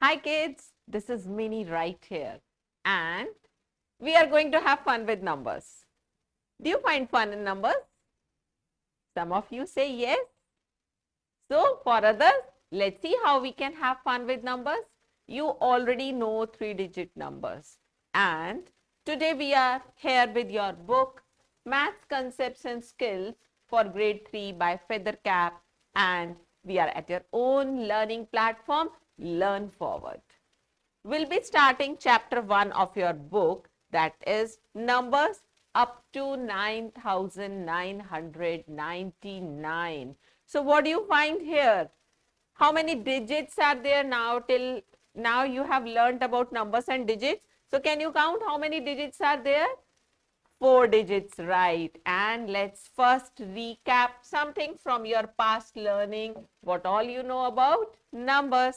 Hi kids, this is Minnie right here and we are going to have fun with numbers. Do you find fun in numbers? Some of you say yes. So for others, let's see how we can have fun with numbers. You already know 3-digit numbers and today we are here with your book Maths Concepts and Skills for Grade 3 by Feathercap and we are at your own learning platform Learn Forward. We'll be starting chapter 1 of your book, that is numbers up to 9,999. So what do you find here? How many digits are there now? Till now you have learned about numbers and digits. So can you count how many digits are there? 4 digits, right? And let's first recap something from your past learning, what all you know about numbers.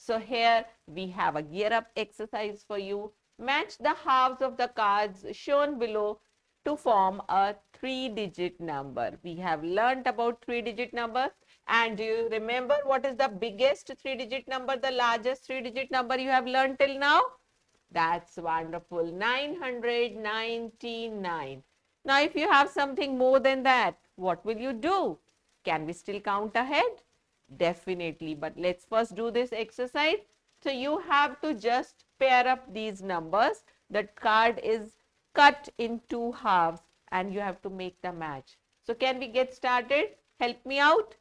So here we have a gear up exercise for you. Match the halves of the cards shown below to form a 3-digit number. We have learnt about 3-digit numbers. And do you remember what is the biggest 3-digit number, the largest 3-digit number you have learned till now? That's wonderful. 999. Now, if you have something more than that, what will you do? Can we still count ahead? Definitely. But let's first do this exercise. So, you have to just pair up these numbers. The card is cut in 2 halves and you have to make the match. So, can we get started? Help me out.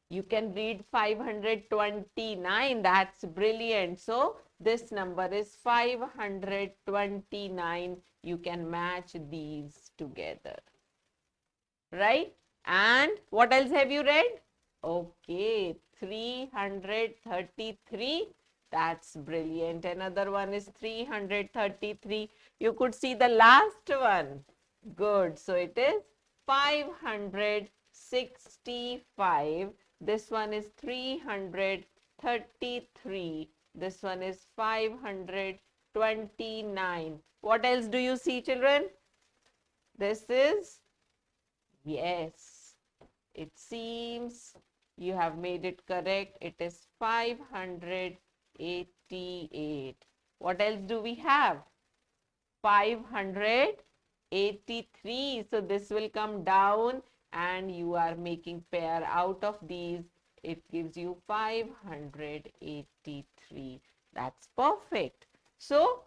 You can read 529. That's brilliant. So, this number is 529. You can match these together. Right? And what else have you read? Okay, 333. That's brilliant. Another one is 333. You could see the last one. Good. So, it is 565. This one is 333. This one is 529. What else do you see, children? This is, yes, it seems you have made it correct. It is 588. What else do we have? 583. So this will come down and you are making pair out of these. It gives you 583. That's perfect. So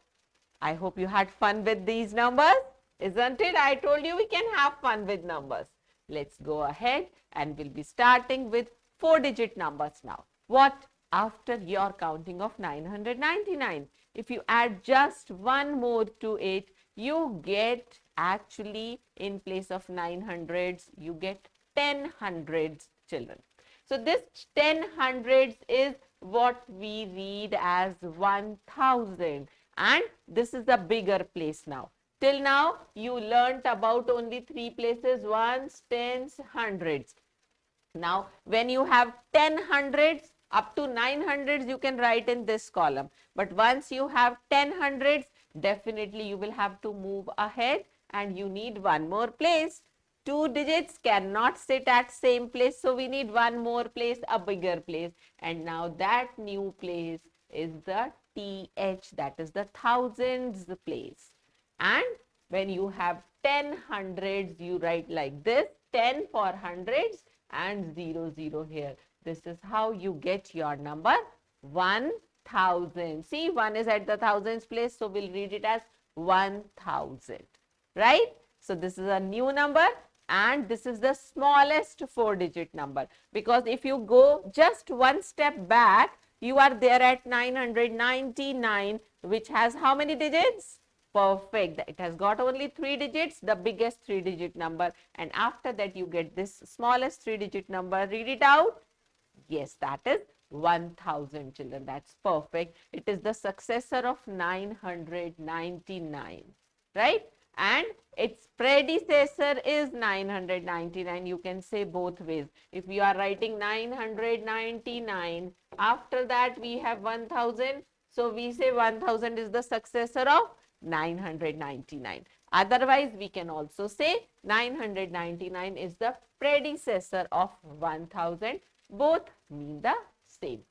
I hope you had fun with these numbers, isn't it? I told you we can have fun with numbers. Let's go ahead and we'll be starting with 4-digit numbers now. What? After your counting of 999. If you add just one more to it, you get actually in place of 900s, you get 10 hundreds, children. So this 10 hundreds is what we read as 1000 and this is the bigger place now. Till now, you learnt about only 3 places, ones, tens, hundreds. Now, when you have 10 hundreds, up to 900s, you can write in this column. But once you have 10 hundreds, definitely you will have to move ahead and you need one more place. 2 digits cannot sit at same place. So, we need one more place, a bigger place. And now that new place is the TH, that is the thousands place. And when you have 10 hundreds, you write like this, 10 for hundreds and 00 here. This is how you get your number 1000. See, 1 is at the thousands place, so we'll read it as 1000, right? So this is a new number and this is the smallest 4-digit number, because if you go just one step back, you are there at 999, which has how many digits? Perfect. It has got only 3 digits, the biggest 3-digit number. And after that, you get this smallest 3-digit number. Read it out. Yes, that is 1000, children. That's perfect. It is the successor of 999, right? And its predecessor is 999. You can say both ways. If you are writing 999, after that we have 1000. So we say 1000 is the successor of 999. Otherwise, we can also say 999 is the predecessor of 1000. Both mean the same.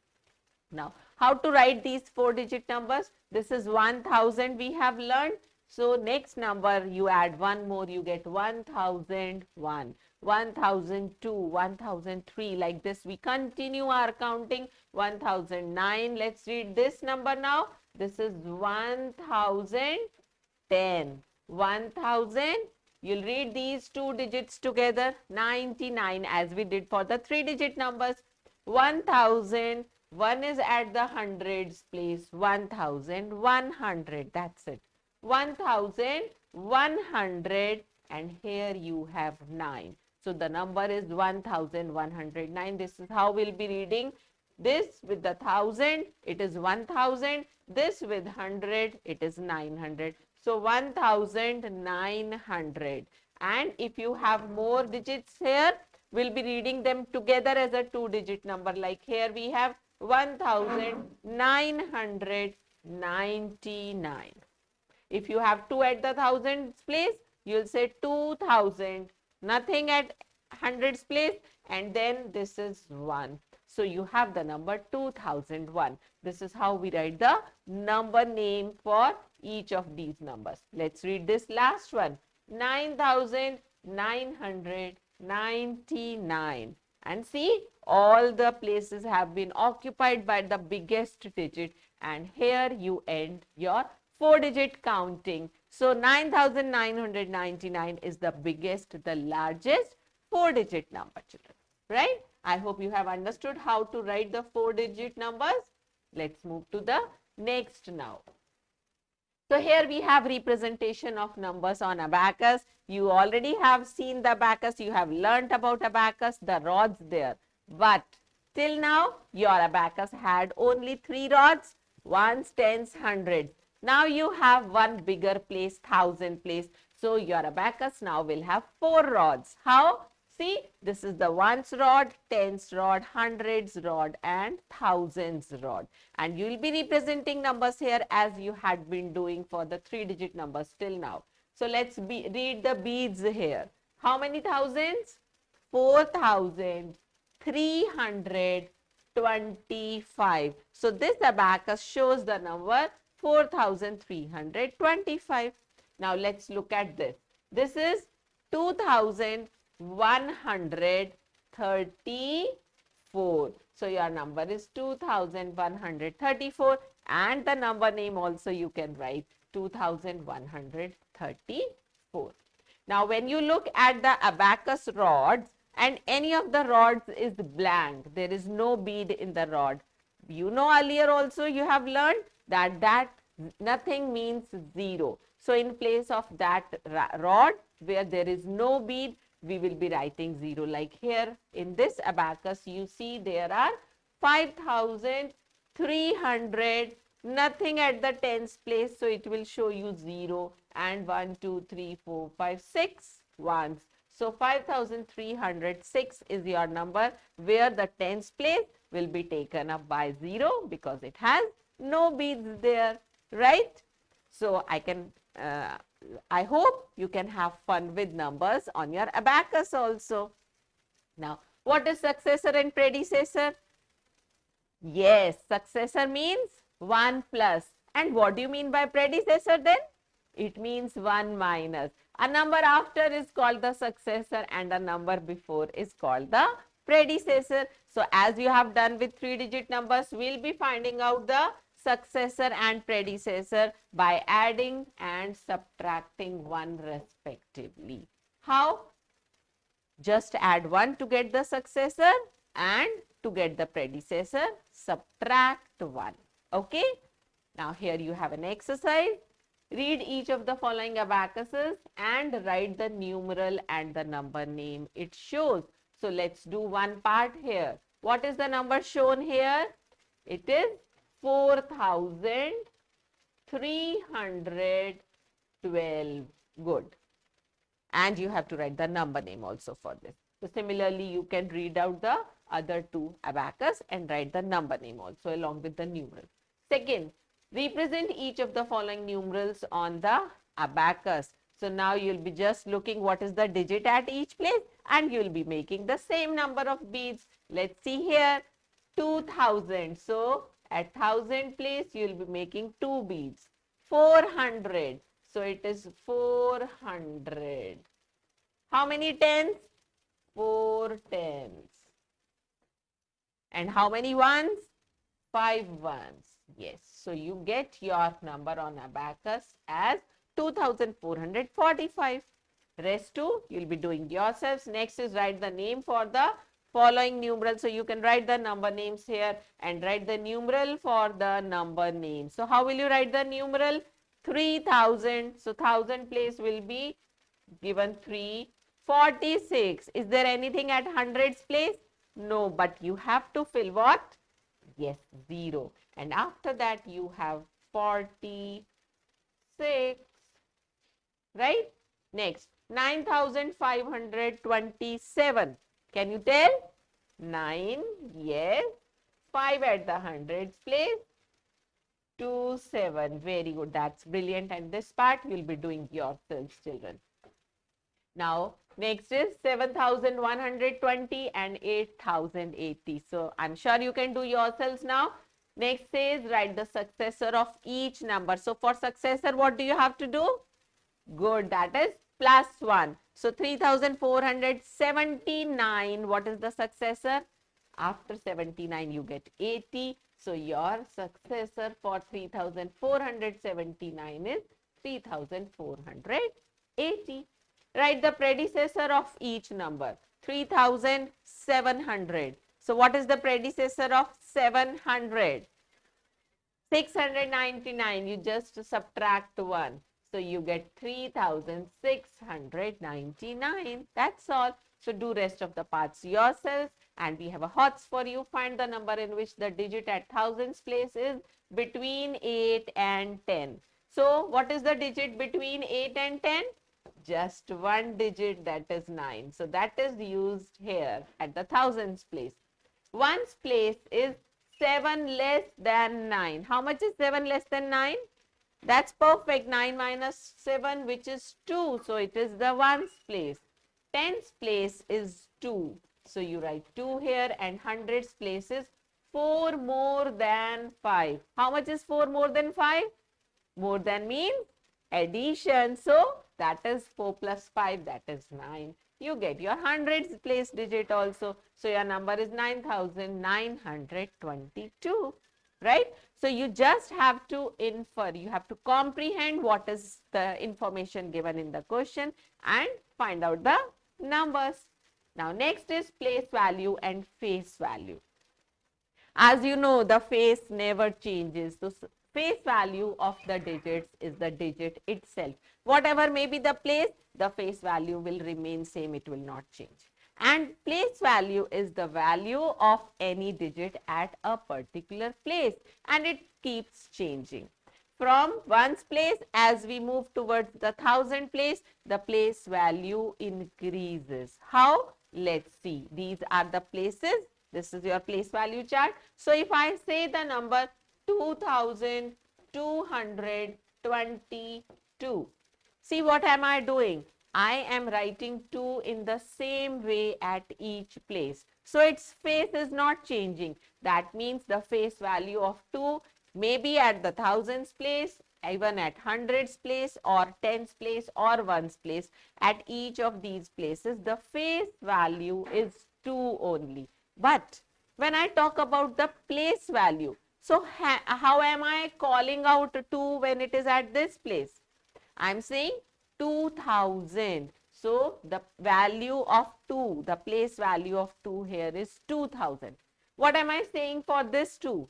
Now, how to write these 4-digit numbers? This is 1000 we have learned. So, next number you add one more, you get 1001, 1002, 1003. Like this, we continue our counting. 1009. Let's read this number now. This is 1010. 1000. You'll read these two digits together. 99 as we did for the 3-digit numbers. 1000. 1 is at the hundreds place. 1100. That's it. 1100 and here you have 9. So the number is 1109. This is how we'll be reading. This with the 1000, it is 1000. This with 100, it is 900. So 1900. And if you have more digits here, we'll be reading them together as a 2-digit number. Like here we have 1999. If you have 2 at the thousands place, you'll say 2000. Nothing at hundreds place, and then this is 1. So you have the number 2001. This is how we write the number name for each of these numbers. Let's read this last one. 9999. And see, all the places have been occupied by the biggest digit, and here you end your 4-digit counting. So 9999 is the biggest, the largest 4-digit number, children. Right? I hope you have understood how to write the 4-digit numbers. Let's move to the next now. So here we have representation of numbers on Abacus. You already have seen the Abacus. You have learnt about Abacus, the rods there. But till now, your Abacus had only 3 rods, ones, tens, hundreds. Now you have one bigger place, 1000 place. So your Abacus now will have 4 rods. How? See, this is the ones rod, tens rod, hundreds rod and thousands rod. And you will be representing numbers here as you had been doing for the 3-digit numbers till now. So let's read the beads here. How many thousands? 4325. So this Abacus shows the number 4325. Now let's look at this. This is 2134. So your number is 2134, and the number name also you can write 2134. Now when you look at the Abacus rods and any of the rods is blank, there is no bead in the rod. You know, earlier also you have learned that nothing means 0. So in place of that rod where there is no bead, we will be writing 0. Like here in this Abacus, you see there are 5300, nothing at the tens place. So it will show you 0 and 1, 2, 3, 4, 5, 6 ones. So 5306 is your number where the tens place will be taken up by 0 because it has no beads there, right? So I hope you can have fun with numbers on your Abacus also. Now, what is successor and predecessor? Yes, successor means 1 plus. And what do you mean by predecessor then? It means 1 minus. A number after is called the successor and a number before is called the predecessor. So, as you have done with 3-digit numbers, we'll be finding out the successor and predecessor by adding and subtracting 1 respectively. How? Just add 1 to get the successor and to get the predecessor, subtract 1. Okay? Now here you have an exercise. Read each of the following abacuses and write the numeral and the number name it shows. So let's do one part here. What is the number shown here? It is 4312. Good. And you have to write the number name also for this. So similarly, you can read out the other 2 abacus and write the number name also along with the numeral. Second, represent each of the following numerals on the abacus. So now you'll be just looking what is the digit at each place and you'll be making the same number of beads. Let's see here, 2000. So At 1000 place, you will be making 2 beads. 400. So it is 400. How many tens? 4 tens. And how many ones? 5 ones. Yes. So you get your number on Abacus as 2445. Rest two, you'll be doing yourselves. Next is write the name for the following numeral. So you can write the number names here and write the numeral for the number name. So how will you write the numeral? 3000. So 1000 place will be given 346. Is there anything at hundreds place? No, but you have to fill what? Yes, 0. And after that you have 46, right? Next, 9527. Can you tell? 9, yes. 5 at the hundreds place. 27. Very good. That's brilliant. And this part you'll be doing yourselves, children. Now, next is 7120 and 8080. So, I'm sure you can do yourselves now. Next is write the successor of each number. So, for successor, what do you have to do? Good. That is plus 1. So, 3479. What is the successor? After 79, you get 80. So, your successor for 3479 is 3480. Write the predecessor of each number. 3700. So, what is the predecessor of 700? 699. You just subtract 1. So, you get 3699. That's all. So, do rest of the parts yourself. And we have a HOTS for you. Find the number in which the digit at thousands place is between 8 and 10. So, what is the digit between 8 and 10? Just one digit, that is 9. So, that is used here at the thousands place. Ones place is 7 less than 9. How much is 7 less than 9? That's perfect. 9 minus 7, which is 2. So, it is the ones place. Tens place is 2. So, you write 2 here, and hundreds place is 4 more than 5. How much is 4 more than 5? More than means addition. So, that is 4 plus 5, that is 9. You get your hundreds place digit also. So, your number is 9922, right? So, you just have to infer, you have to comprehend what is the information given in the question and find out the numbers. Now, next is place value and face value. As you know, the face never changes. So, face value of the digits is the digit itself. Whatever may be the place, the face value will remain same. It will not change. And place value is the value of any digit at a particular place, and it keeps changing. From ones place, as we move towards the thousand place, the place value increases. How? Let's see. These are the places. This is your place value chart. So, if I say the number 2222, see what am I doing? I am writing 2 in the same way at each place. So, its face is not changing. That means the face value of 2 may be at the thousands place, even at hundreds place, or tens place, or ones place. At each of these places, the face value is 2 only. But when I talk about the place value, so how am I calling out 2 when it is at this place? I am saying 2000. So, the value of 2, the place value of 2 here is 2000. What am I saying for this 2?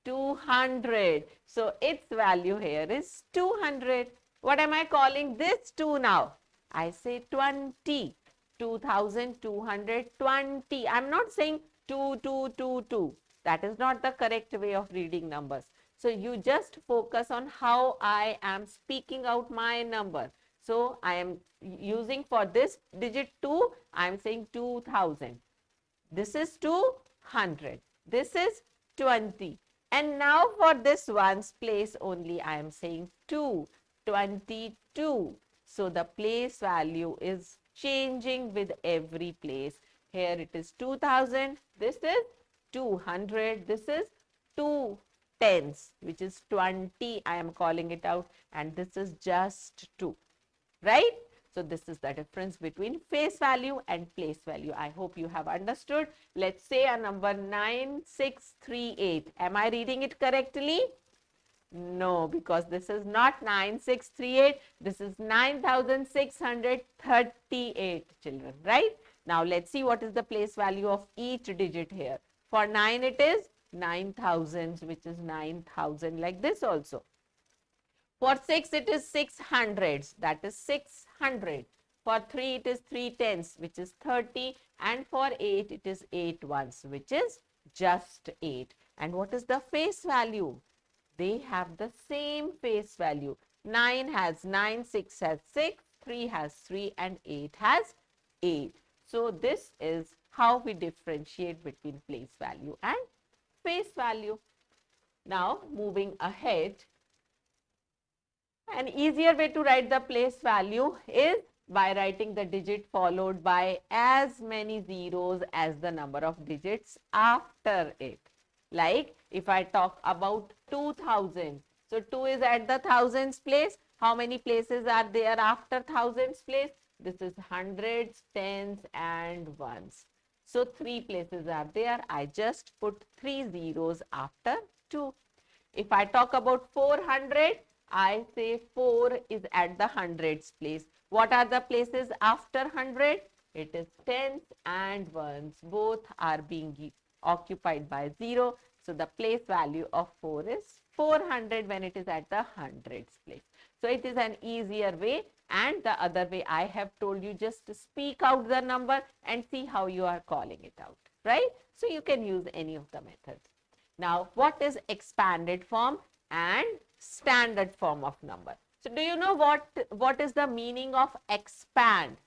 200. So, its value here is 200. What am I calling this 2 now? I say 20. 2220. I am not saying 2222. That is not the correct way of reading numbers. So, you just focus on how I am speaking out my number. So, I am using for this digit 2, I am saying 2000. This is 200. This is 20. And now for this ones place only, I am saying 22. So, the place value is changing with every place. Here it is 2000. This is 200. This is 2 tens, which is 20. I am calling it out, and this is just 2, right? So this is the difference between face value and place value. I hope you have understood. Let's say a number 9638. Am I reading it correctly? No, because this is not 9638. This is 9638, children, right? Now let's see what is the place value of each digit here. For 9 it is 9000, which is 9000, like this also. For 6 it is 600s, that is 600. For 3 it is 3 tens, which is 30. And for 8 it is 8 ones, which is just 8. And what is the face value? They have the same face value. 9 has 9, 6 has 6, 3 has 3, and 8 has 8. So this is how we differentiate between place value and face value. Now moving ahead, an easier way to write the place value is by writing the digit followed by as many zeros as the number of digits after it. Like if I talk about 2000, so 2 is at the thousands place. How many places are there after thousands place? This is hundreds, tens, and ones. So 3 places are there. I just put 3 zeros after 2. If I talk about 400, I say 4 is at the hundreds place. What are the places after 100? It is tens and ones. Both are being occupied by 0. So the place value of 4 is 400 when it is at the hundreds place. So it is an easier way, and the other way I have told you, just to speak out the number and see how you are calling it out, right? So you can use any of the methods. Now, what is expanded form and standard form of number? So do you know what is the meaning of expand?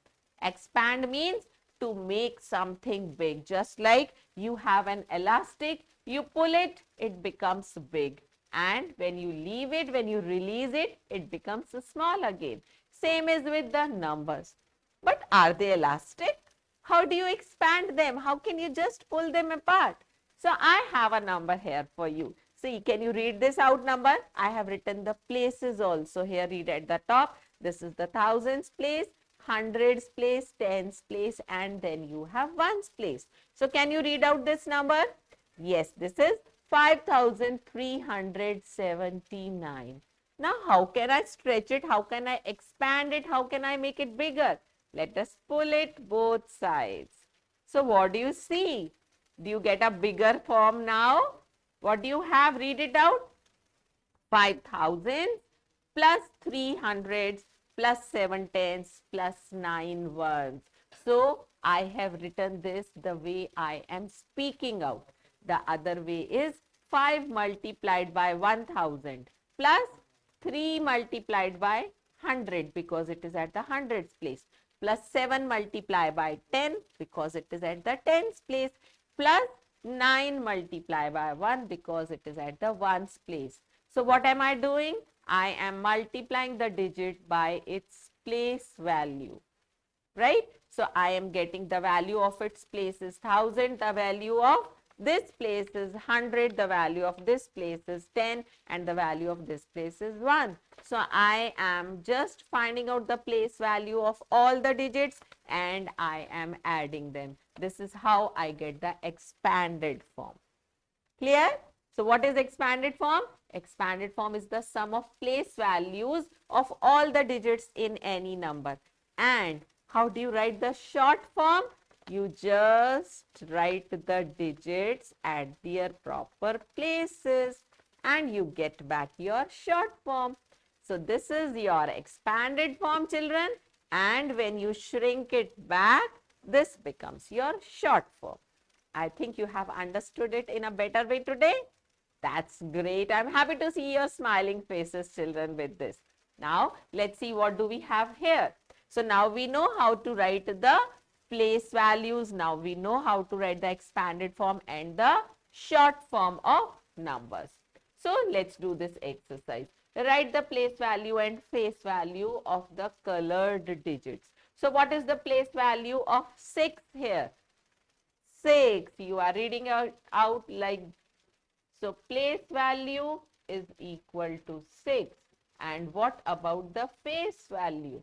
Expand means to make something big. Just like you have an elastic, you pull it, it becomes big. And when you leave it, when you release it, it becomes small again. Same is with the numbers. But are they elastic? How do you expand them? How can you just pull them apart? So I have a number here for you. See, can you read this out number? I have written the places also here. Read at the top. This is the thousands place, hundreds place, tens place, and then you have ones place. So can you read out this number? Yes, this is 5379. Now, how can I stretch it? How can I expand it? How can I make it bigger? Let us pull it both sides. So what do you see? Do you get a bigger form now? What do you have? Read it out. 5000 plus 300s plus 7 tens plus 9 ones. So I have written this the way I am speaking out. The other way is 5 multiplied by 1000 plus 3 multiplied by 100 because it is at the hundreds place, plus 7 multiplied by 10 because it is at the tens place, plus 9 multiplied by 1 because it is at the ones place. So what am I doing? I am multiplying the digit by its place value, right? So I am getting the value of its place is 1000, the value of this place is 100, the value of this place is 10, and the value of this place is 1. So I am just finding out the place value of all the digits and I am adding them. This is how I get the expanded form. Clear? So what is expanded form? Expanded form is the sum of place values of all the digits in any number. And how do you write the short form? You just write the digits at their proper places and you get back your short form. So this is your expanded form, children, and when you shrink it back, this becomes your short form. I think you have understood it in a better way today. That's great. I'm happy to see your smiling faces, children, with this. Now, let's see what do we have here. So now we know how to write the place values. Now we know how to write the expanded form and the short form of numbers. So let's do this exercise. Write the place value and face value of the colored digits. So what is the place value of 6 here? 6. You are reading out like So place value is equal to 6. And what about the face value?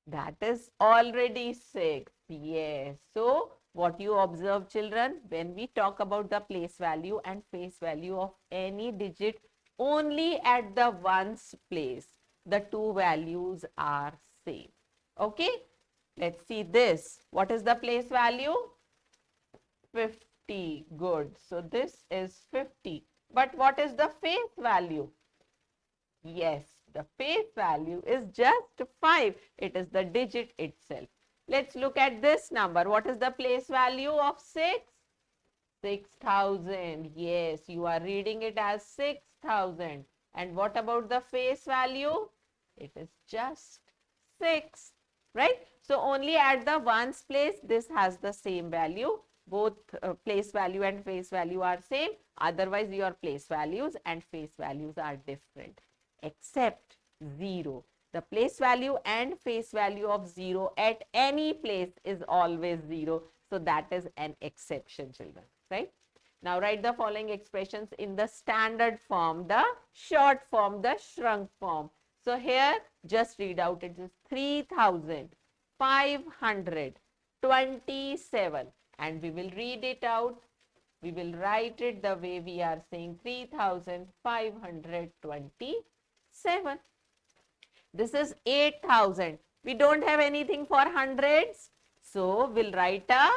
That is already 6. Yes. So what you observe, children, when we talk about the place value and face value of any digit, only at the ones place, the two values are same. Okay. Let's see this. What is the place value? 50. Good. So this is 50. But what is the face value? Yes, the face value is just 5. It is the digit itself. Let's look at this number. What is the place value of 6? 6,000. Yes, you are reading it as 6,000. And what about the face value? It is just 6, right? So only at the ones place, this has the same value. Both place value and face value are same. Otherwise, your place values and face values are different, except 0. The place value and face value of 0 at any place is always 0. So that is an exception, children, right? Now write the following expressions in the standard form, the short form, the shrunk form. So here just read out, it is 3,527, and we will read it out. We will write it the way we are saying, 3,527. This is 8,000. We don't have anything for hundreds. So we'll write a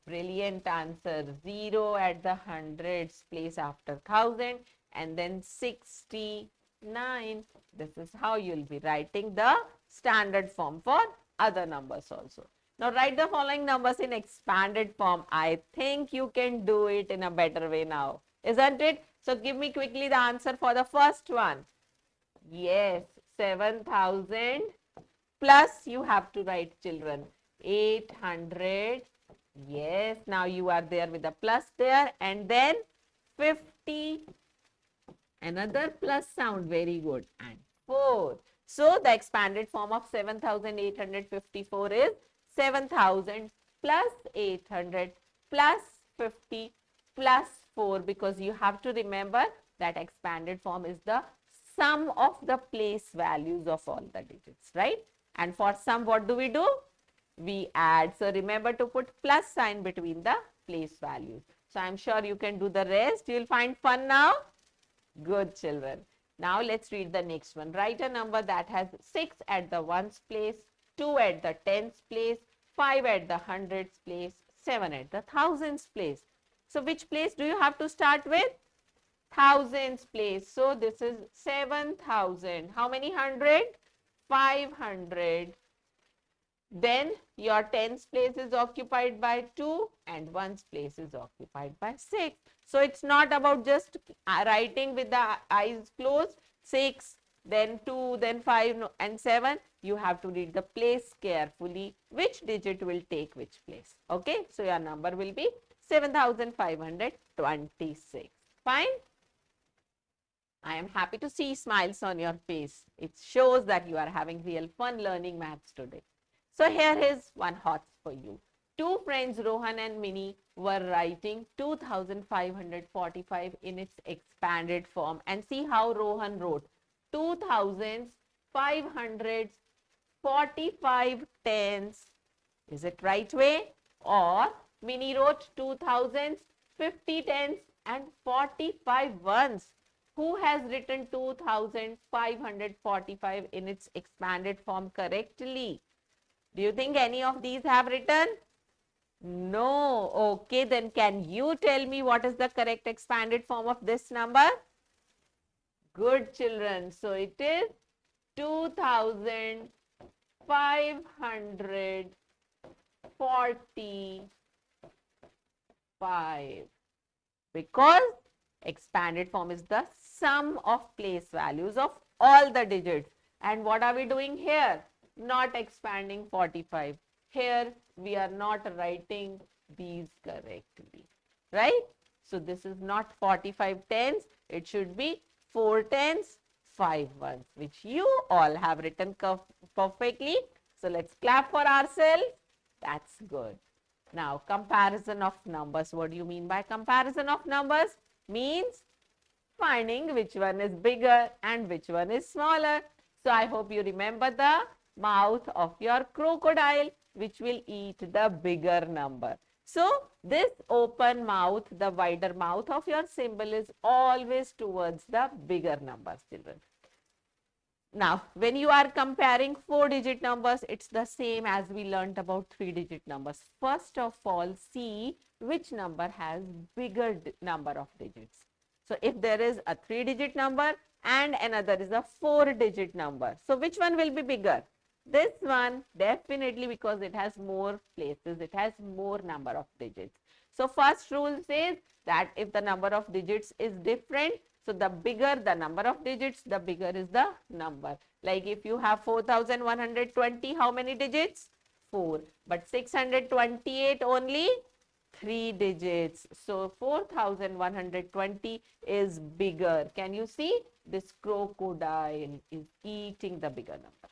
brilliant answer. 0 at the hundreds place after 1,000 and then 69. This is how you'll be writing the standard form for other numbers also. Now write the following numbers in expanded form. I think you can do it in a better way now, isn't it? So give me quickly the answer for the first one. Yes, 7,000 plus you have to write, children, 800. Yes, now you are there with a plus there, and then 50. Another plus sound, very good, and 4. So the expanded form of 7,854 is 7,000 plus 800 plus 50 plus 4, because you have to remember that expanded form is the sum of the place values of all the digits, right? And for sum, what do? We add. So remember to put plus sign between the place values. So I'm sure you can do the rest. You'll find fun now. Good, children. Now let's read the next one. Write a number that has 6 at the ones place, 2 at the tens place, 5 at the hundreds place, 7 at the thousands place. So which place do you have to start with? Thousands place. So this is 7,000. How many hundred? 500. Then your tens place is occupied by 2 and ones place is occupied by 6. So it's not about just writing with the eyes closed, 6, then 2, then 5 and 7. You have to read the place carefully, which digit will take which place. Okay, so your number will be 7,526. Fine. I am happy to see smiles on your face. It shows that you are having real fun learning maths today. So here is one hot for you. Two friends, Rohan and Mini, were writing 2,545 in its expanded form. And see how Rohan wrote 2,545 tens. Is it right way? Or Mini wrote 2,050 tens and 45 ones. Who has written 2,545 in its expanded form correctly? Do you think any of these have written? No. Okay, then can you tell me what is the correct expanded form of this number? Good, children. So it is 2,545, because expanded form is the sum of place values of all the digits. And what are we doing here? Not expanding 45. Here we are not writing these correctly, right? So this is not 45 tens. It should be 4 tens, 5 ones, which you all have written perfectly. So let's clap for ourselves. That's good. Now, comparison of numbers. What do you mean by comparison of numbers? Means finding which one is bigger and which one is smaller. So, I hope you remember the mouth of your crocodile, which will eat the bigger number. So, this open mouth, the wider mouth of your symbol is always towards the bigger numbers, children. Now, when you are comparing 4-digit numbers, it's the same as we learnt about 3-digit numbers. First of all, see which number has bigger number of digits. So, if there is a 3-digit number and another is a 4-digit number, so which one will be bigger? This one, definitely, because it has more places, it has more number of digits. So, first rule says that if the number of digits is different, so the bigger the number of digits, the bigger is the number. Like if you have 4120, how many digits? 4. But 628 only 3 digits. So 4120 is bigger. Can you see? This crocodile is eating the bigger number.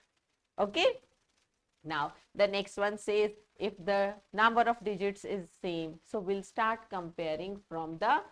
Okay. Now the next one says if the number of digits is same, so we'll start comparing from the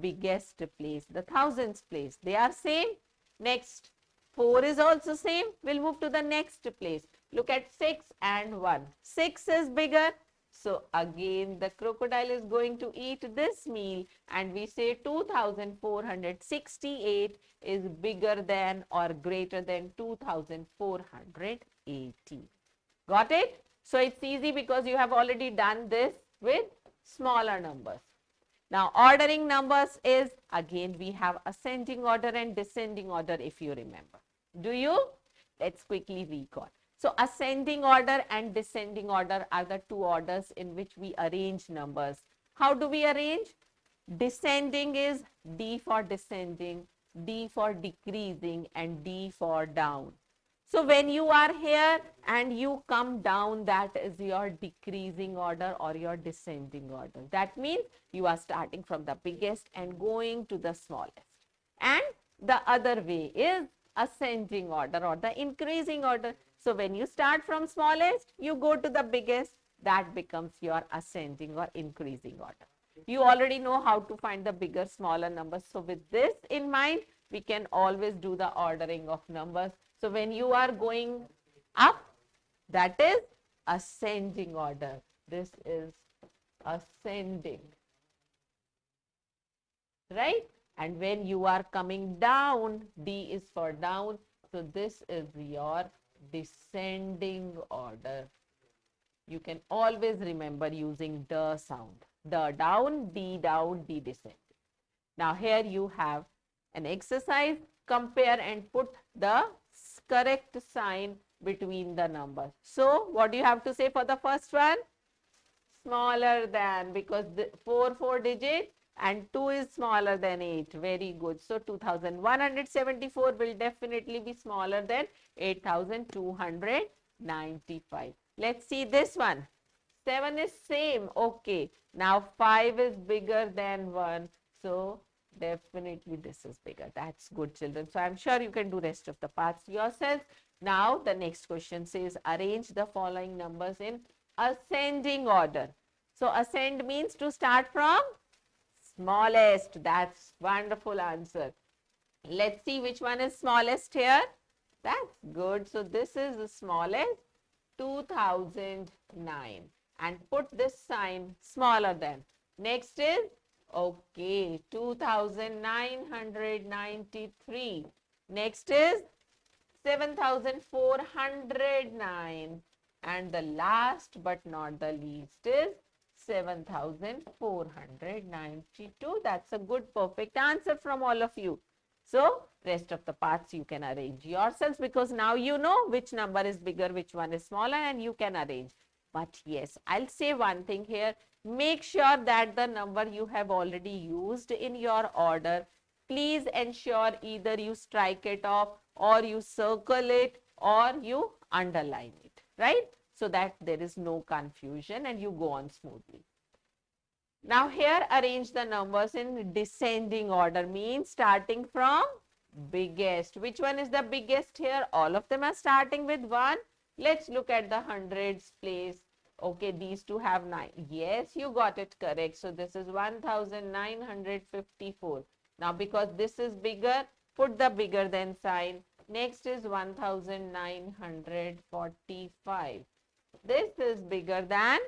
biggest place, the thousands place. They are same. Next, 4 is also same. We'll move to the next place. Look at 6 and 1. 6 is bigger. So again the crocodile is going to eat this meal, and we say 2468 is bigger than or greater than 2480. Got it? So it's easy because you have already done this with smaller numbers. Now, ordering numbers is, again, we have ascending order and descending order, if you remember. Do you? Let's quickly recall. So, ascending order and descending order are the two orders in which we arrange numbers. How do we arrange? Descending is D for descending, D for decreasing, and D for down. So, when you are here and you come down, that is your decreasing order or your descending order. That means you are starting from the biggest and going to the smallest. And the other way is ascending order or the increasing order. So, when you start from smallest, you go to the biggest, that becomes your ascending or increasing order. You already know how to find the bigger, smaller numbers. So, with this in mind, we can always do the ordering of numbers. So, when you are going up, that is ascending order. This is ascending, right? And when you are coming down, D is for down. So, this is your descending order. You can always remember using the sound. The down, D descending. Now, here you have an exercise. Compare and put the correct sign between the numbers. So, what do you have to say for the first one? Smaller than, because the 4 digit and 2 is smaller than 8. Very good. So, 2174 will definitely be smaller than 8295. Let's see this one. 7 is same. Okay. Now, 5 is bigger than 1. So, definitely this is bigger. That's good, children. So, I'm sure you can do rest of the parts yourself. Now, the next question says arrange the following numbers in ascending order. So, ascend means to start from smallest. That's wonderful answer. Let's see which one is smallest here. That's good. So, this is the smallest, 2009. And put this sign smaller than. Next is, okay, 2993. Next is 7409. And the last but not the least is 7492. That's a good perfect answer from all of you. So, rest of the parts you can arrange yourselves, because now you know which number is bigger, which one is smaller, and you can arrange. But yes, I'll say one thing here. Make sure that the number you have already used in your order, please ensure either you strike it off or you circle it or you underline it, right? So that there is no confusion and you go on smoothly. Now here arrange the numbers in descending order, means starting from biggest. Which one is the biggest here? All of them are starting with 1. Let's look at the hundreds place. Okay, these two have 9. Yes, you got it correct. So this is 1954. Now because this is bigger, put the bigger than sign. Next is 1945. This is bigger than,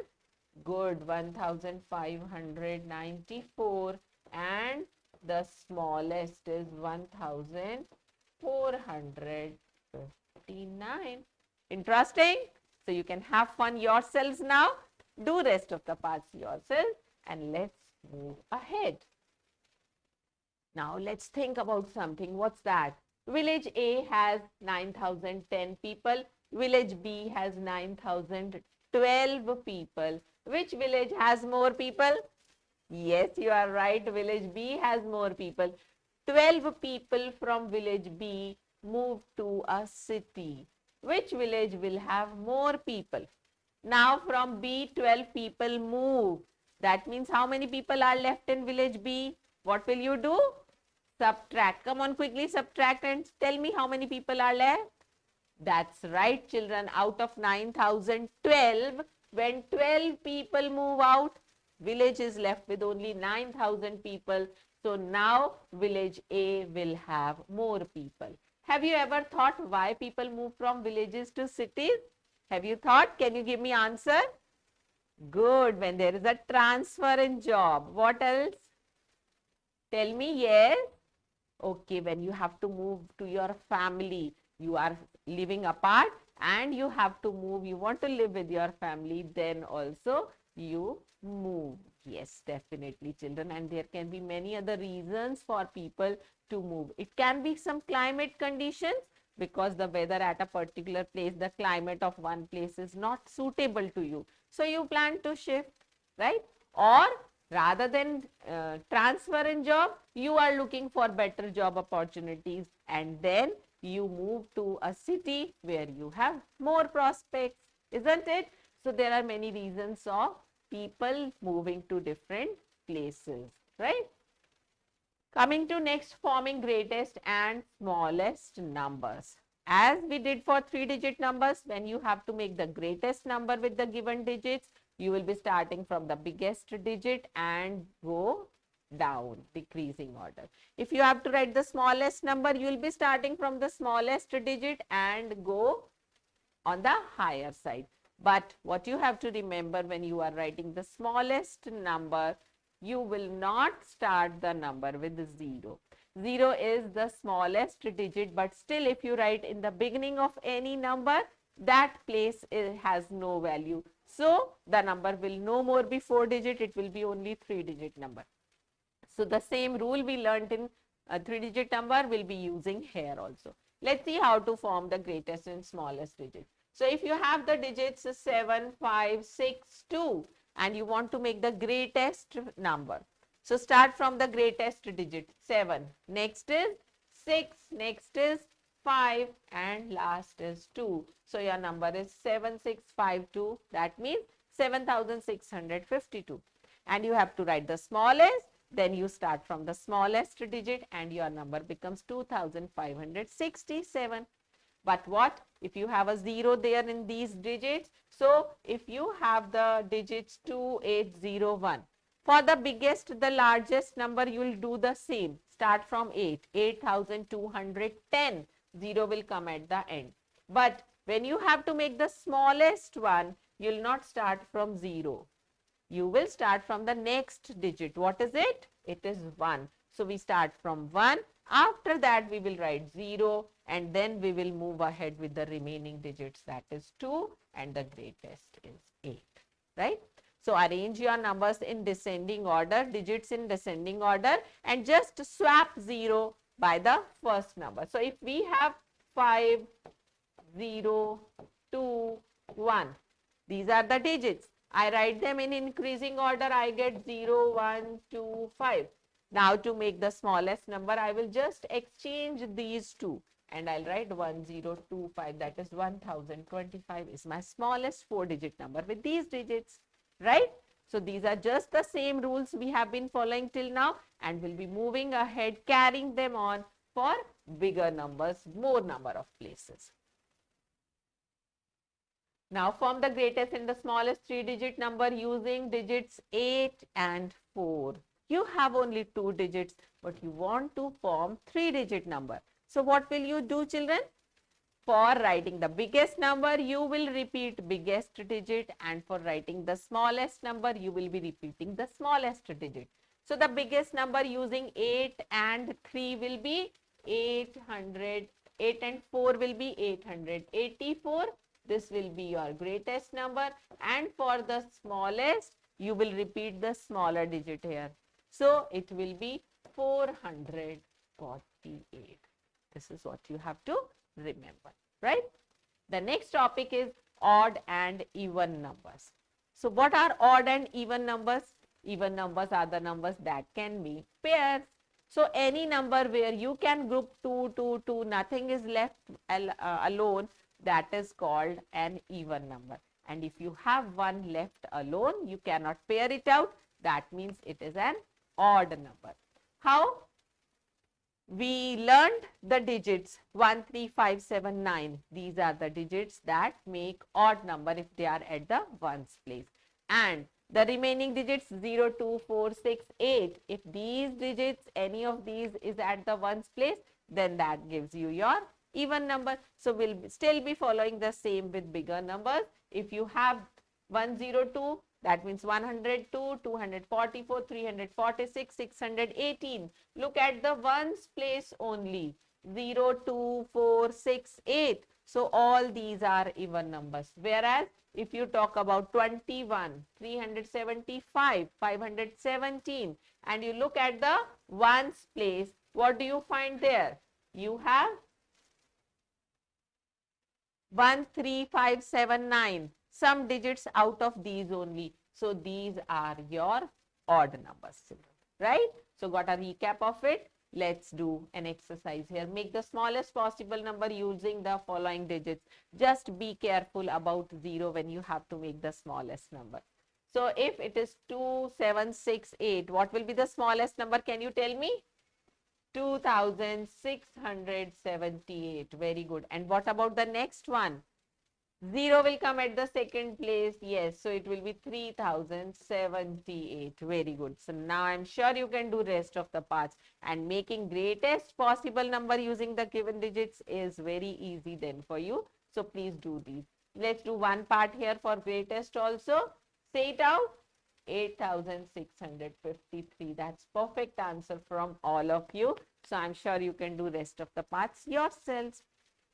good, 1594, and the smallest is 1459. Interesting? So you can have fun yourselves now. Do rest of the parts yourself and let's move ahead. Now let's think about something. What's that? Village A has 9,010 people. Village B has 9,012 people. Which village has more people? Yes, you are right. Village B has more people. 12 people from village B moved to a city. Which village will have more people? Now from B, 12 people move. That means how many people are left in village B? What will you do? Subtract. Come on, quickly subtract and tell me how many people are left. That's right, children. Out of 9,012, when 12 people move out, village is left with only 9,000 people. So now village A will have more people. Have you ever thought why people move from villages to cities? Have you thought? Can you give me answer? Good. When there is a transfer in job. What else? Tell me. Yes. Okay, when you have to move to your family, you are living apart and you have to move, you want to live with your family, then also you move. Yes, definitely, children. And there can be many other reasons for people to move. It can be some climate conditions, because the weather at a particular place, the climate of one place is not suitable to you. So you plan to shift, right? Or rather than transfer in job, you are looking for better job opportunities and then you move to a city where you have more prospects, isn't it? So there are many reasons of people moving to different places, right? Coming to next, forming greatest and smallest numbers. As we did for 3-digit numbers, when you have to make the greatest number with the given digits, you will be starting from the biggest digit and go down, decreasing order. If you have to write the smallest number, you will be starting from the smallest digit and go on the higher side. But what you have to remember, when you are writing the smallest number, you will not start the number with 0. 0 is the smallest digit, but still if you write in the beginning of any number, that place has no value. So the number will no more be 4-digit, it will be only 3-digit number. So the same rule we learnt in a 3-digit number will be using here also. Let's see how to form the greatest and smallest digit. So if you have the digits 7, 5, 6, 2 and you want to make the greatest number. So start from the greatest digit 7. Next is 6. Next is 5 and last is 2. So your number is 7652. That means 7652. And you have to write the smallest. Then you start from the smallest digit and your number becomes 2567. But what if you have a 0 there in these digits? So if you have the digits 2801, for the biggest, the largest number, you will do the same. Start from 8, 8210. 0 will come at the end. But when you have to make the smallest one, you will not start from 0. You will start from the next digit. What is it? It is 1. So we start from 1. After that, we will write 0 and then we will move ahead with the remaining digits. That is 2 and the greatest is 8. Right? So arrange your numbers in descending order, digits in descending order, and just swap 0 by the first number. So if we have 5, 0, 2, 1, these are the digits. I write them in increasing order. I get 0, 1, 2, 5. Now to make the smallest number, I will just exchange these two and I'll write 1025. That is 1025 is my smallest 4-digit number with these digits, right? So these are just the same rules we have been following till now and we'll be moving ahead, carrying them on for bigger numbers, more number of places. Now form the greatest and the smallest three-digit number using digits 8 and 4. You have only two digits, but you want to form three-digit number. So what will you do, children? For writing the biggest number, you will repeat biggest digit, and for writing the smallest number, you will be repeating the smallest digit. So the biggest number using 8 and 3 will be 800. 8 and 4 will be 884. This will be your greatest number, and for the smallest, you will repeat the smaller digit here. So it will be 448. This is what you have to remember, right? The next topic is odd and even numbers. So what are odd and even numbers? Even numbers are the numbers that can be pairs. So any number where you can group 2, 2, 2, nothing is left alone, that is called an even number. And if you have one left alone, you cannot pair it out, that means it is an odd number. How? We learned the digits 1, 3, 5, 7, 9. These are the digits that make odd number if they are at the ones place. And the remaining digits 0, 2, 4, 6, 8. If these digits, any of these is at the ones place, then that gives you your even number. So we'll still be following the same with bigger numbers. If you have 102, that means 102, 244, 346, 618. Look at the ones place only. 0, 2, 4, 6, 8. So all these are even numbers. Whereas if you talk about 21, 375, 517, and you look at the ones place, what do you find there? You have 1, 3, 5, 7, 9. Some digits out of these only. So these are your odd numbers, right? So got a recap of it. Let's do an exercise here. Make the smallest possible number using the following digits. Just be careful about 0 when you have to make the smallest number. So if it is 2, 7, 6, 8, what will be the smallest number? Can you tell me? 2678. Very good. And what about the next one? 0 will come at the second place. Yes, so it will be 3078. Very good. So now I'm sure you can do rest of the parts, and making greatest possible number using the given digits is very easy then for you. So please do these. Let's do one part here for greatest also. Say it out. 8653. That's perfect answer from all of you. So I'm sure you can do rest of the parts yourselves.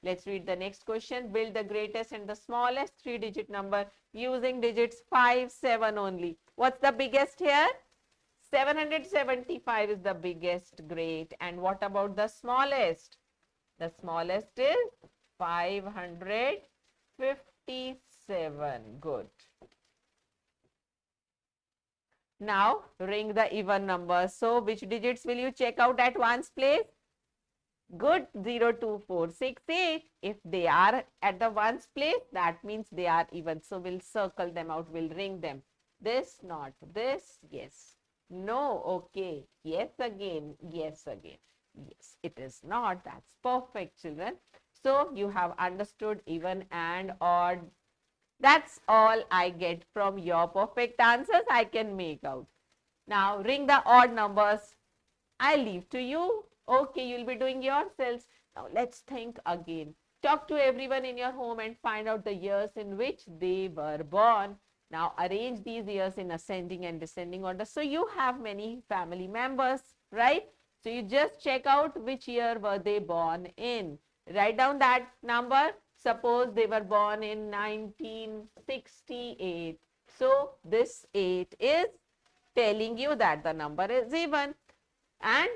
Let's read the next question. Build the greatest and the smallest three-digit number using digits 5, 7 only. What's the biggest here? 775 is the biggest. Great. And what about the smallest? The smallest is 557. Good. Now ring the even numbers. So which digits will you check out at ones place? Good. 0, 2, 4, 6, 8. If they are at the ones place, that means they are even. So we'll circle them out. We'll ring them. This, not this. Yes. No. Okay. Yes again. Yes again. Yes. It is not. That's perfect, children. So you have understood even and odd. That's all I get from your perfect answers I can make out. Now ring the odd numbers. I leave to you. Okay, you'll be doing yourselves. Now let's think again. Talk to everyone in your home and find out the years in which they were born. Now arrange these years in ascending and descending order. So you have many family members, right? So you just check out which year were they born in. Write down that number. Suppose they were born in 1968. So this 8 is telling you that the number is even. And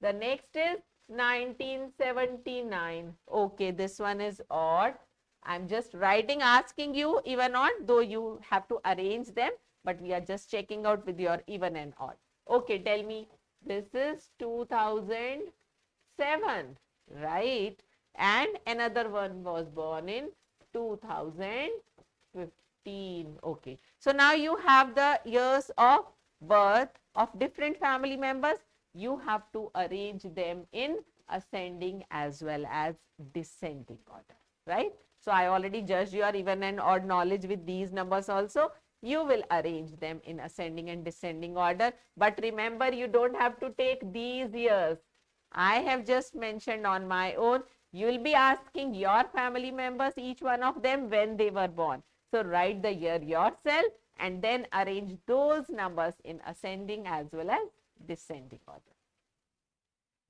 the next is 1979. Okay, this one is odd. I'm just writing, asking you even odd, though you have to arrange them, but we are just checking out with your even and odd. Okay, tell me, this is 2007, right? And another one was born in 2015. Okay, so now you have the years of birth of different family members. You have to arrange them in ascending as well as descending order, right? So I already judged your even and odd knowledge with these numbers also. You will arrange them in ascending and descending order. But remember, you don't have to take these years. I have just mentioned on my own. You will be asking your family members, each one of them, when they were born. So write the year yourself and then arrange those numbers in ascending as well as descending order.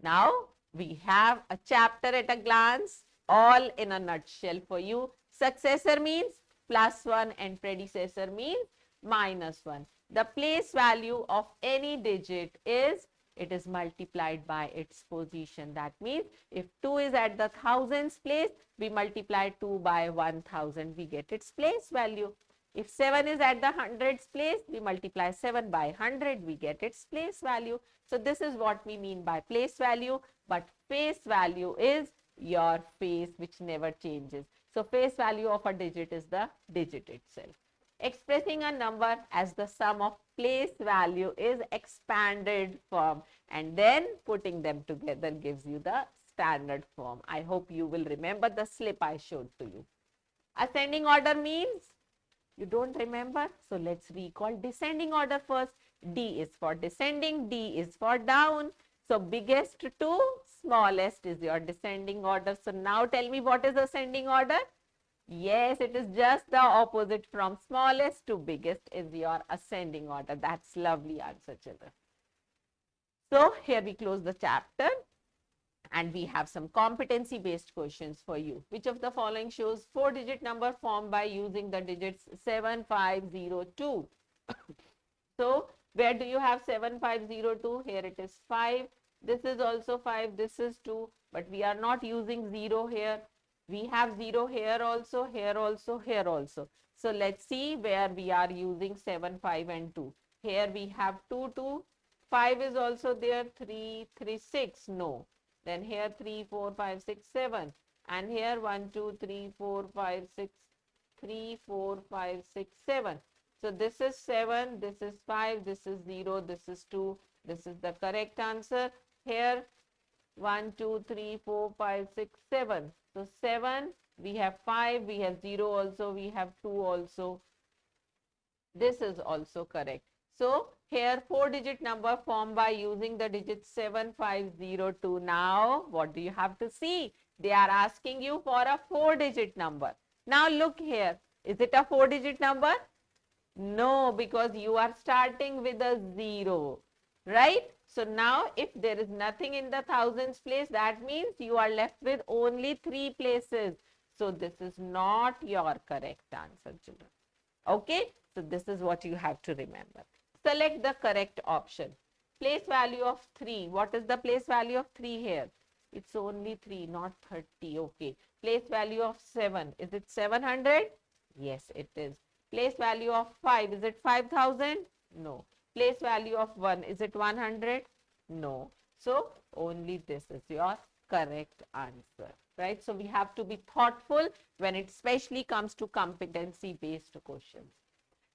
Now we have a chapter at a glance, all in a nutshell for you. Successor means +1 and predecessor means -1. The place value of any digit is, it is multiplied by its position. That means if 2 is at the thousands place, we multiply 2 by 1000, we get its place value. If 7 is at the hundreds place, we multiply 7 by 100, we get its place value. So this is what we mean by place value, but face value is your face, which never changes. So face value of a digit is the digit itself. Expressing a number as the sum of place value is expanded form, and then putting them together gives you the standard form. I hope you will remember the slip I showed to you. Ascending order means, you don't remember? So let's recall descending order first. D is for descending, D is for down. So biggest to smallest is your descending order. So now tell me, what is ascending order? Yes, it is just the opposite from smallest to biggest is your ascending order. That's lovely answer, children. So here we close the chapter. And we have some competency based questions for you. Which of the following shows 4-digit number formed by using the digits 7502? So where do you have 7502? Here it is 5. This is also 5. This is 2. But we are not using 0 here. We have 0 here also, here also, here also. So let's see where we are using 7, 5 and 2. Here we have 2, 2. 5 is also there. 3, 3, 6. No. Then here 3, 4, 5, 6, 7. And here 1, 2, 3, 4, 5, 6, 3, 4, 5, 6, 7. So this is 7, this is 5, this is 0, this is 2. This is the correct answer. Here 1, 2, 3, 4, 5, 6, 7. So 7, we have 5, we have 0 also, we have 2 also. This is also correct. So here 4-digit number formed by using the digit 7502. Now what do you have to see? They are asking you for a 4-digit number. Now look here. Is it a 4-digit number? No, because you are starting with a 0, right? So now if there is nothing in the thousands place, that means you are left with only 3 places. So this is not your correct answer, children. Okay, so this is what you have to remember. Select the correct option. Place value of 3. What is the place value of 3 here? It's only 3, not 30. Okay. Place value of 7. Is it 700? Yes, it is. Place value of 5. Is it 5,000? No. Place value of 1. Is it 100? No. So only this is your correct answer. Right? So we have to be thoughtful when it especially comes to competency based questions.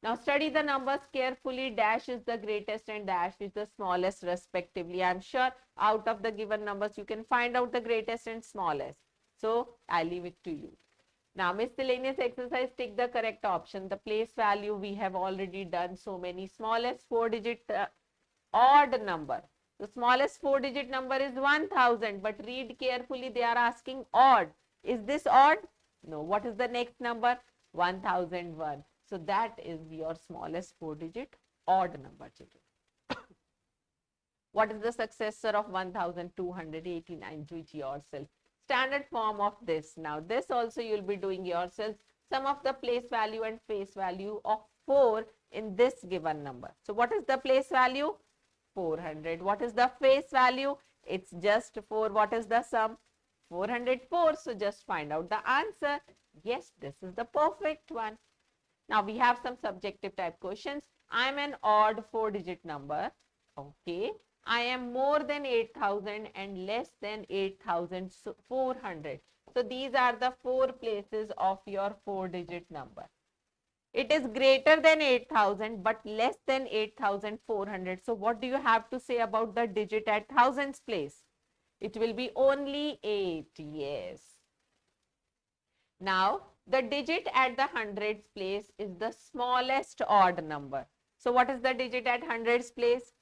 Now study the numbers carefully. Dash is the greatest and dash is the smallest respectively. I am sure out of the given numbers you can find out the greatest and smallest. So I leave it to you. Now miscellaneous exercise, take the correct option. The place value we have already done so many. Smallest 4-digit odd number. The smallest 4-digit number is 1000, but read carefully, they are asking odd. Is this odd? No. What is the next number? 1001. So that is your smallest 4-digit odd number, children. What is the successor of 1289? Do it yourself. Standard form of this. Now this also you will be doing yourself. Sum of the place value and face value of 4 in this given number. So what is the place value? 400. What is the face value? It's just 4. What is the sum? 404. So just find out the answer. Yes, this is the perfect one. Now we have some subjective type questions. I am an odd 4-digit number. Okay. I am more than 8,000 and less than 8,400. So these are the 4 places of your 4-digit number. It is greater than 8,000 but less than 8,400. So what do you have to say about the digit at thousands place? It will be only 8. Yes. Now, the digit at the hundreds place is the smallest odd number. So, what is the digit at hundreds place?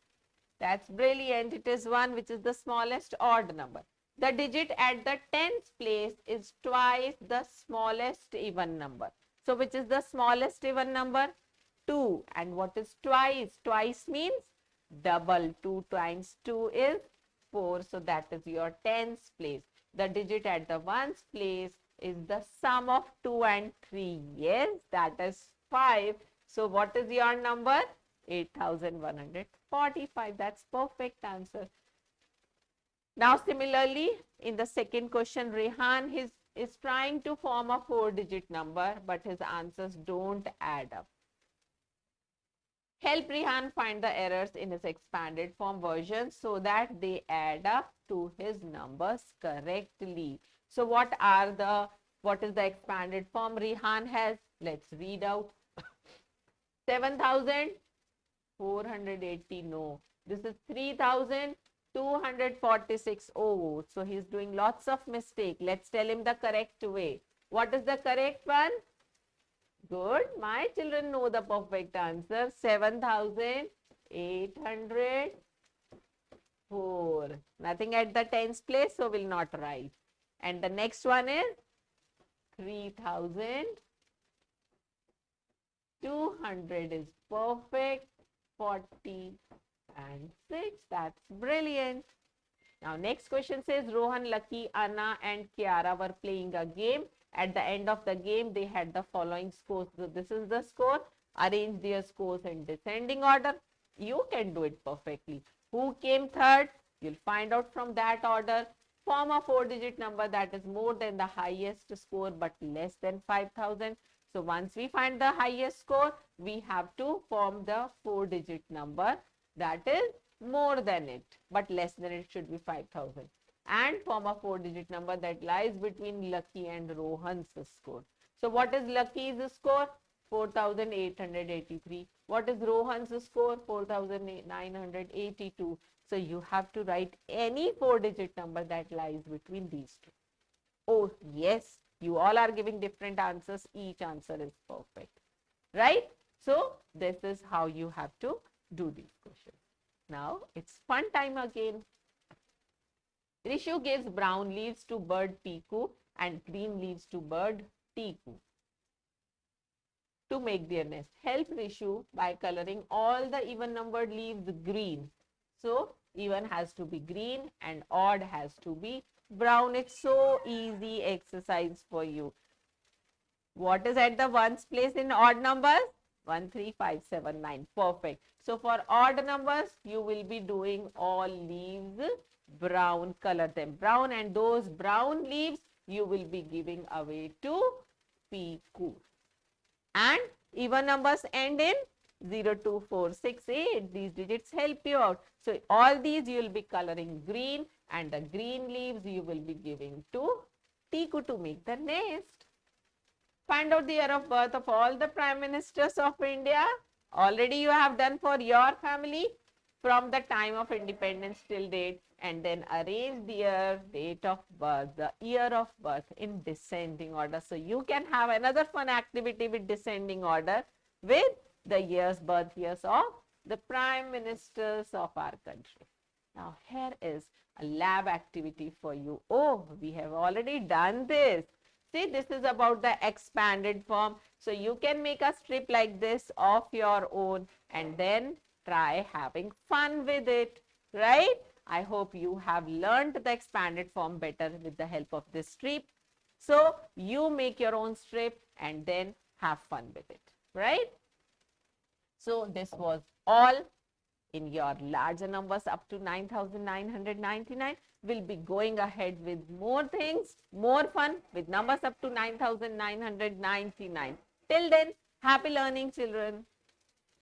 That's brilliant. It is 1, which is the smallest odd number. The digit at the tens place is twice the smallest even number. So, which is the smallest even number? 2. And what is twice? Twice means double. 2 times 2 is 4. So, that is your tens place. The digit at the ones place is the sum of 2 and 3. Yes, that is 5. So, what is your number? 8,145. That's perfect answer. Now, similarly, in the second question, Rehan is trying to form a 4-digit number, but his answers don't add up. Help Rehan find the errors in his expanded form version so that they add up to his numbers correctly. So, what is the expanded form Rehan has? Let's read out. 7,480, no. This is 3,246. Oh, so he's doing lots of mistake. Let's tell him the correct way. What is the correct one? Good. My children know the perfect answer. 7,804. Nothing at the tens place, so will not write. And the next one is 3,200 is perfect. 40 and 6. That's brilliant. Now, next question says Rohan, Lucky, Anna and Kiara were playing a game. At the end of the game, they had the following scores. So, this is the score. Arrange their scores in descending order. You can do it perfectly. Who came third? You'll find out from that order. Form a 4-digit number that is more than the highest score but less than 5,000. So, once we find the highest score, we have to form the 4-digit number that is more than it, but less than it should be 5,000. And form a 4-digit number that lies between Lucky and Rohan's score. So, what is Lucky's score? 4,883. What is Rohan's score? 4,982. So, you have to write any 4-digit number that lies between these two. Oh, yes, you all are giving different answers. Each answer is perfect, right? So, this is how you have to do these questions. Now, it's fun time again. Rishu gives brown leaves to bird Piku and green leaves to bird Tiku to make their nest. Help Rishu by coloring all the even numbered leaves green. So, even has to be green and odd has to be brown. It's so easy exercise for you. What is at the ones place in odd numbers? 1, 3, 5, 7, 9. Perfect. So, for odd numbers, you will be doing all leaves brown, color them brown, and those brown leaves you will be giving away to Piku. And even numbers end in 0, 2, 4, 6, 8. These digits help you out. So, all these you will be coloring green, and the green leaves you will be giving to Tiku to make the nest. Find out the year of birth of all the Prime Ministers of India. Already you have done for your family from the time of independence till date, and then arrange their date of birth, the year of birth in descending order. So, you can have another fun activity with descending order with the years, birth years of the Prime Ministers of our country. Now, here is a lab activity for you. Oh, we have already done this. See, this is about the expanded form. So, you can make a strip like this of your own and then try having fun with it, right? I hope you have learned the expanded form better with the help of this strip. So, you make your own strip and then have fun with it, right? So, this was all in your larger numbers up to 9,999. We'll be going ahead with more things, more fun with numbers up to 9,999. Till then, happy learning, children.